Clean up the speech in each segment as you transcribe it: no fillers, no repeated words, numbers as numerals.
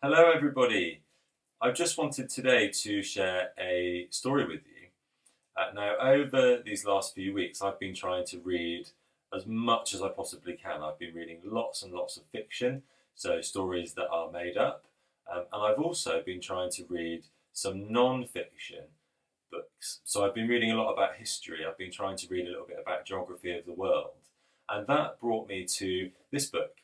Hello, everybody. I just wanted today to share a story with you. Now, over these last few weeks, I've been trying to read as much as I possibly can. I've been reading lots and lots of fiction, so stories that are made up, and I've also been trying to read some non-fiction books. So I've been reading a lot about history. I've been trying to read a little bit about geography of the world, and that brought me to this book,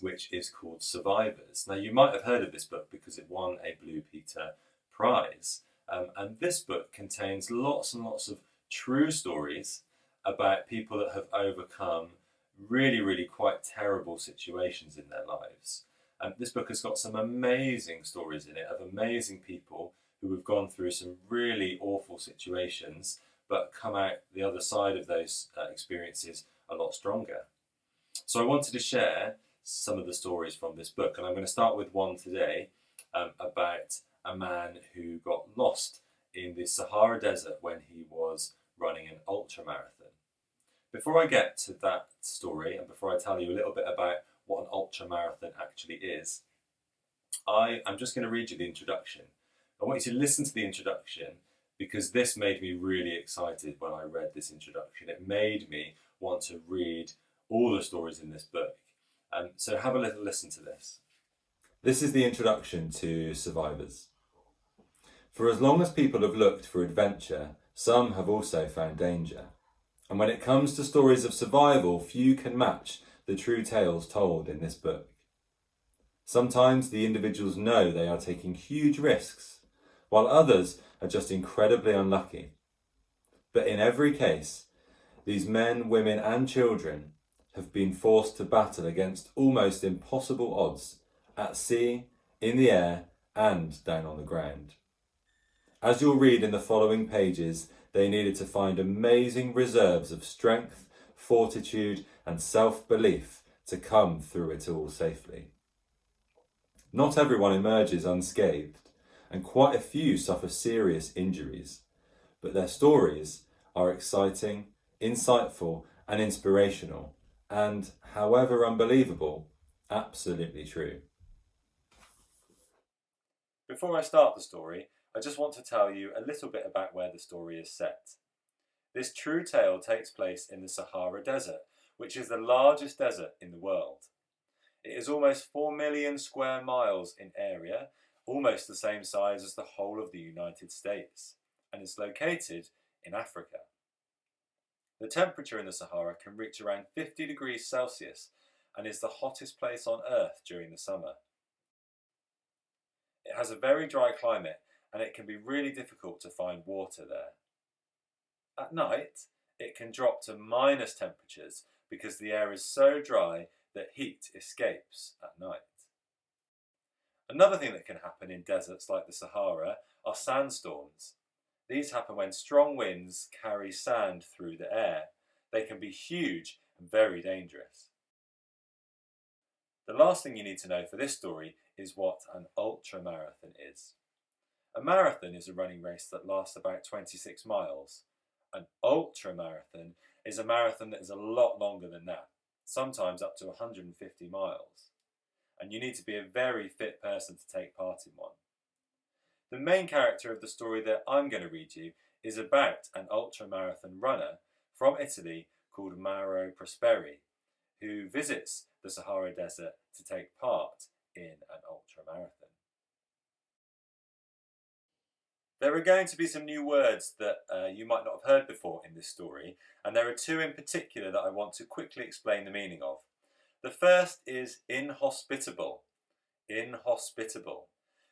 which is called Survivors. Now, you might have heard of this book because it won a Blue Peter Prize. And this book contains lots and lots of true stories about people that have overcome really, really quite terrible situations in their lives. This book has got some amazing stories in it of amazing people who have gone through some really awful situations but come out the other side of those experiences a lot stronger. So I wanted to share some of the stories from this book, and I'm going to start with one today about a man who got lost in the Sahara Desert when he was running an ultramarathon. Before I get to that story, and before I tell you a little bit about what an ultramarathon actually is, I'm just going to read you the introduction. I want you to listen to the introduction because this made me really excited when I read this introduction. It made me want to read all the stories in this book. So have a little listen to this. This is the introduction to Survivors. For as long as people have looked for adventure, some have also found danger. And when it comes to stories of survival, few can match the true tales told in this book. Sometimes the individuals know they are taking huge risks, while others are just incredibly unlucky. But in every case, these men, women and children have been forced to battle against almost impossible odds at sea, in the air and down on the ground. As you'll read in the following pages, they needed to find amazing reserves of strength, fortitude and self-belief to come through it all safely. Not everyone emerges unscathed, and quite a few suffer serious injuries, but their stories are exciting, insightful and inspirational, and, however unbelievable, absolutely true. Before I start the story, I just want to tell you a little bit about where the story is set. This true tale takes place in the Sahara Desert, which is the largest desert in the world. It is almost 4 million square miles in area, almost the same size as the whole of the United States, and is located in Africa. The temperature in the Sahara can reach around 50 degrees Celsius and is the hottest place on Earth during the summer. It has a very dry climate and it can be really difficult to find water there. At night, it can drop to minus temperatures because the air is so dry that heat escapes at night. Another thing that can happen in deserts like the Sahara are sandstorms. These happen when strong winds carry sand through the air. They can be huge and very dangerous. The last thing you need to know for this story is what an ultramarathon is. A marathon is a running race that lasts about 26 miles. An ultramarathon is a marathon that is a lot longer than that, sometimes up to 150 miles. And you need to be a very fit person to take part in one. The main character of the story that I'm going to read you is about an ultramarathon runner from Italy called Mauro Prosperi, who visits the Sahara Desert to take part in an ultramarathon. There are going to be some new words that you might not have heard before in this story, and there are two in particular that I want to quickly explain the meaning of. The first is inhospitable. Inhospitable,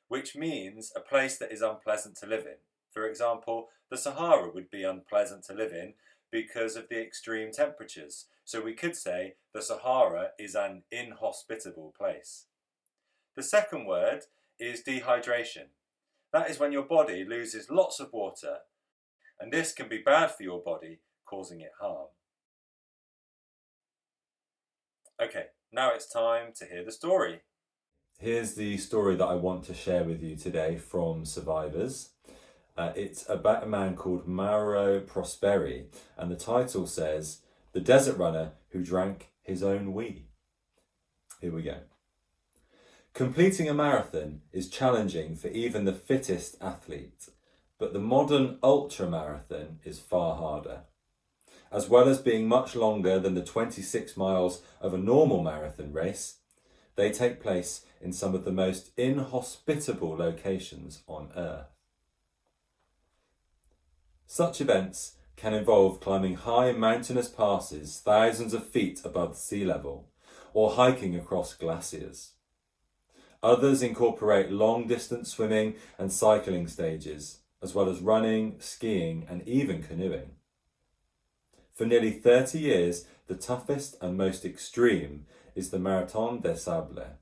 which means a place that is unpleasant to live in. For example, the Sahara would be unpleasant to live in because of the extreme temperatures. So we could say the Sahara is an inhospitable place. The second word is dehydration. That is when your body loses lots of water, and this can be bad for your body, causing it harm. Okay, now it's time to hear the story. Here's the story that I want to share with you today from Survivors. It's about a man called Mauro Prosperi, and the title says, "The Desert Runner Who Drank His Own Wee." Here we go. Completing a marathon is challenging for even the fittest athlete, but the modern ultramarathon is far harder. As well as being much longer than the 26 miles of a normal marathon race, they take place in some of the most inhospitable locations on Earth. Such events can involve climbing high mountainous passes thousands of feet above sea level, or hiking across glaciers. Others incorporate long-distance swimming and cycling stages, as well as running, skiing, and even canoeing. For nearly 30 years, the toughest and most extreme is the Marathon des Sables,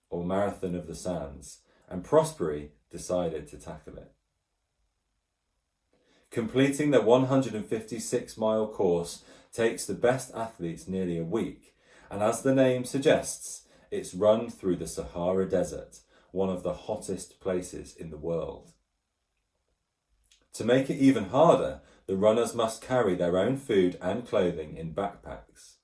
or Marathon of the Sands, and Prosperi decided to tackle it. Completing the 156-mile course takes the best athletes nearly a week, and as the name suggests, it's run through the Sahara Desert, one of the hottest places in the world. To make it even harder, the runners must carry their own food and clothing in backpacks.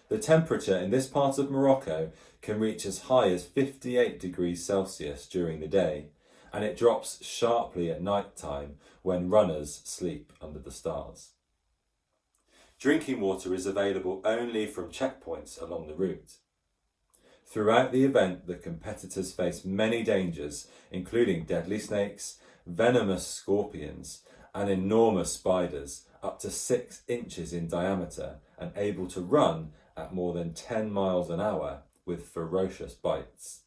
The temperature in this part of Morocco can reach as high as 58 degrees Celsius during the day, and it drops sharply at night time when runners sleep under the stars. Drinking water is available only from checkpoints along the route. Throughout the event, the competitors face many dangers, including deadly snakes, venomous scorpions, and enormous spiders up to 6 inches in diameter and able to run at more than 10 miles an hour with ferocious bites.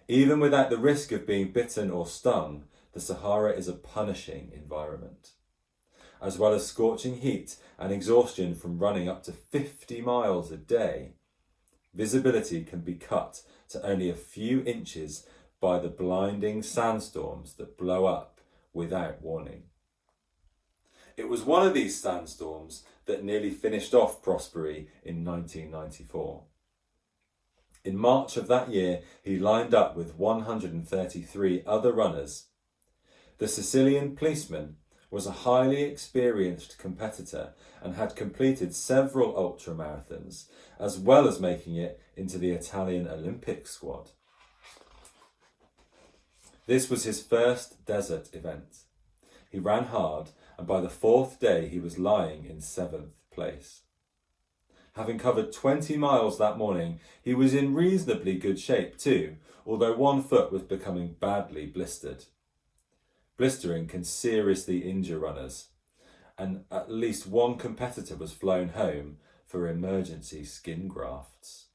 Even without the risk of being bitten or stung, the Sahara is a punishing environment. As well as scorching heat and exhaustion from running up to 50 miles a day, visibility can be cut to only a few inches by the blinding sandstorms that blow up without warning. It was one of these sandstorms that nearly finished off Prosperi in 1994. In March of that year, he lined up with 133 other runners. The Sicilian policeman was a highly experienced competitor and had completed several ultramarathons, as well as making it into the Italian Olympic squad. This was his first desert event. He ran hard, and by the 4th day he was lying in 7th place. Having covered 20 miles that morning, he was in reasonably good shape too, although one foot was becoming badly blistered. Blistering can seriously injure runners, and at least one competitor was flown home for emergency skin grafts.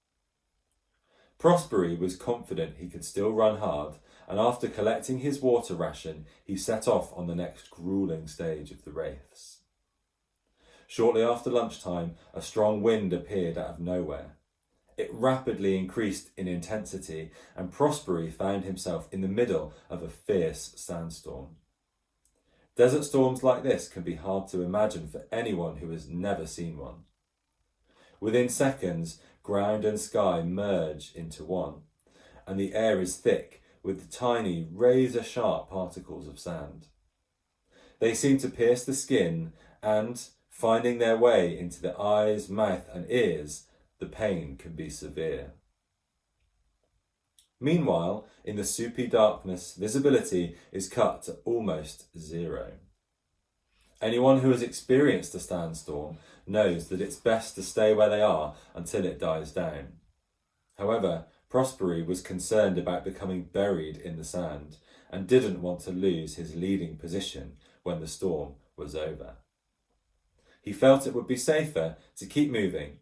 Prosperi was confident he could still run hard, and after collecting his water ration, he set off on the next grueling stage of the race. Shortly after lunchtime, a strong wind appeared out of nowhere. It rapidly increased in intensity, and Prosperi found himself in the middle of a fierce sandstorm. Desert storms like this can be hard to imagine for anyone who has never seen one. Within seconds, ground and sky merge into one, and the air is thick with tiny, razor-sharp particles of sand. They seem to pierce the skin and, finding their way into the eyes, mouth and ears, the pain can be severe. Meanwhile, in the soupy darkness, visibility is cut to almost zero. Anyone who has experienced a sandstorm knows that it's best to stay where they are until it dies down. However, Prosperi was concerned about becoming buried in the sand and didn't want to lose his leading position when the storm was over. He felt it would be safer to keep moving,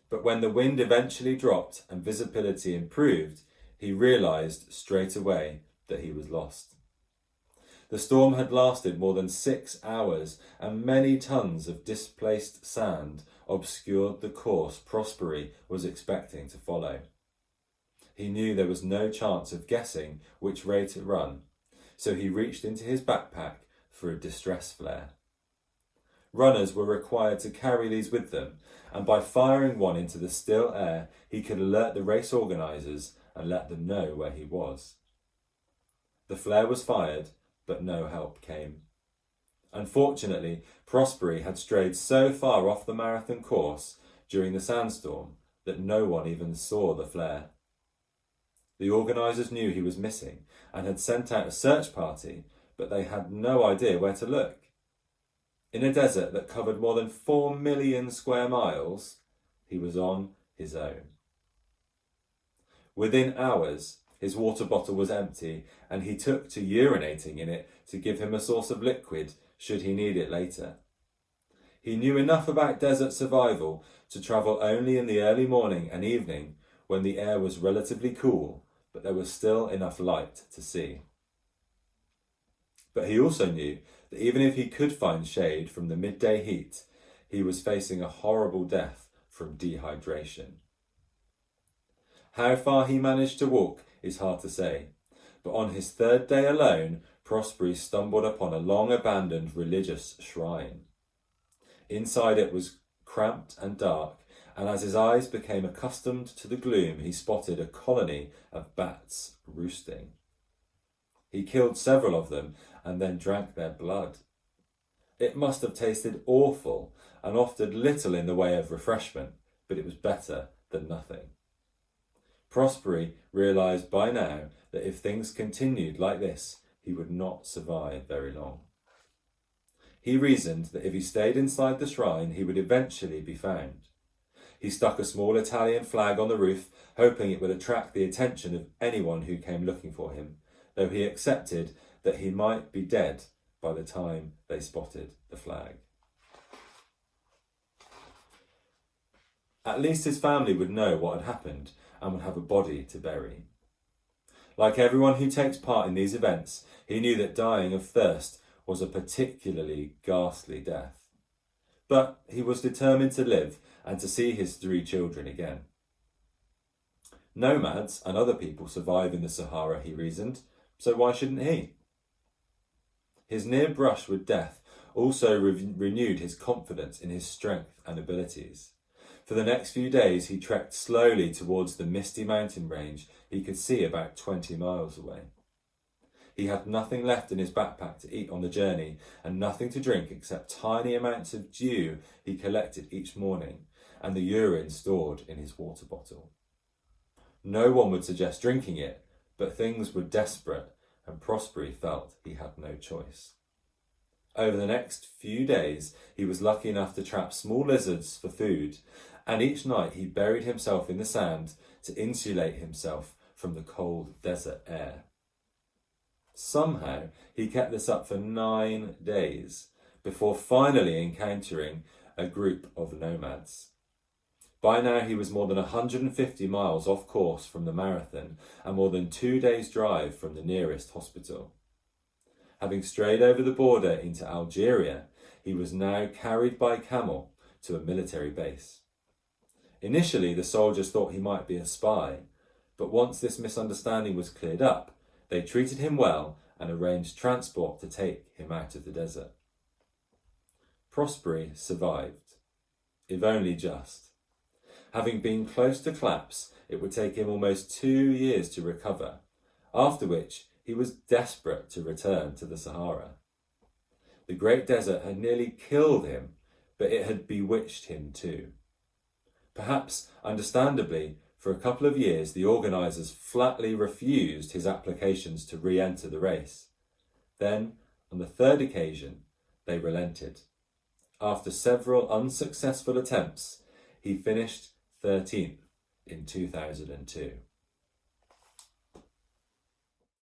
but when the wind eventually dropped and visibility improved, he realised straight away that he was lost. The storm had lasted more than 6 hours, and many tons of displaced sand obscured the course Prosperi was expecting to follow. He knew there was no chance of guessing which way to run, so he reached into his backpack for a distress flare. Runners were required to carry these with them, and by firing one into the still air, he could alert the race organisers and let them know where he was. The flare was fired, but no help came. Unfortunately, Prosperi had strayed so far off the marathon course during the sandstorm that no one even saw the flare. The organisers knew he was missing and had sent out a search party, but they had no idea where to look. In a desert that covered more than 4 million square miles, he was on his own. Within hours, his water bottle was empty, and he took to urinating in it to give him a source of liquid should he need it later. He knew enough about desert survival to travel only in the early morning and evening when the air was relatively cool, but there was still enough light to see. But he also knew that even if he could find shade from the midday heat, he was facing a horrible death from dehydration. How far he managed to walk is hard to say, but on his third day alone, Prosperi stumbled upon a long-abandoned religious shrine. Inside it was cramped and dark, and as his eyes became accustomed to the gloom, he spotted a colony of bats roosting. He killed several of them and then drank their blood. It must have tasted awful and offered little in the way of refreshment, but it was better than nothing. Prosperi realised by now that if things continued like this, he would not survive very long. He reasoned that if he stayed inside the shrine, he would eventually be found. He stuck a small Italian flag on the roof, hoping it would attract the attention of anyone who came looking for him, though he accepted that he might be dead by the time they spotted the flag. At least his family would know what had happened and would have a body to bury. Like everyone who takes part in these events, he knew that dying of thirst was a particularly ghastly death. But he was determined to live and to see his 3 children again. Nomads and other people survive in the Sahara, he reasoned, so why shouldn't he? His near brush with death also renewed his confidence in his strength and abilities. For the next few days, he trekked slowly towards the misty mountain range he could see about 20 miles away. He had nothing left in his backpack to eat on the journey and nothing to drink except tiny amounts of dew he collected each morning and the urine stored in his water bottle. No one would suggest drinking it, but things were desperate and Prosperi felt he had no choice. Over the next few days, he was lucky enough to trap small lizards for food, and each night he buried himself in the sand to insulate himself from the cold desert air. Somehow, he kept this up for 9 days before finally encountering a group of nomads. By now, he was more than 150 miles off course from the marathon and more than 2 days' drive from the nearest hospital. Having strayed over the border into Algeria, he was now carried by camel to a military base. Initially, the soldiers thought he might be a spy, but once this misunderstanding was cleared up, they treated him well and arranged transport to take him out of the desert. Prosperi survived, if only just. Having been close to collapse, it would take him almost 2 years to recover, after which he was desperate to return to the Sahara. The Great Desert had nearly killed him, but it had bewitched him too. Perhaps understandably, for a couple of years the organisers flatly refused his applications to re-enter the race. Then, on the 3rd occasion, they relented. After several unsuccessful attempts, he finished 13th in 2002.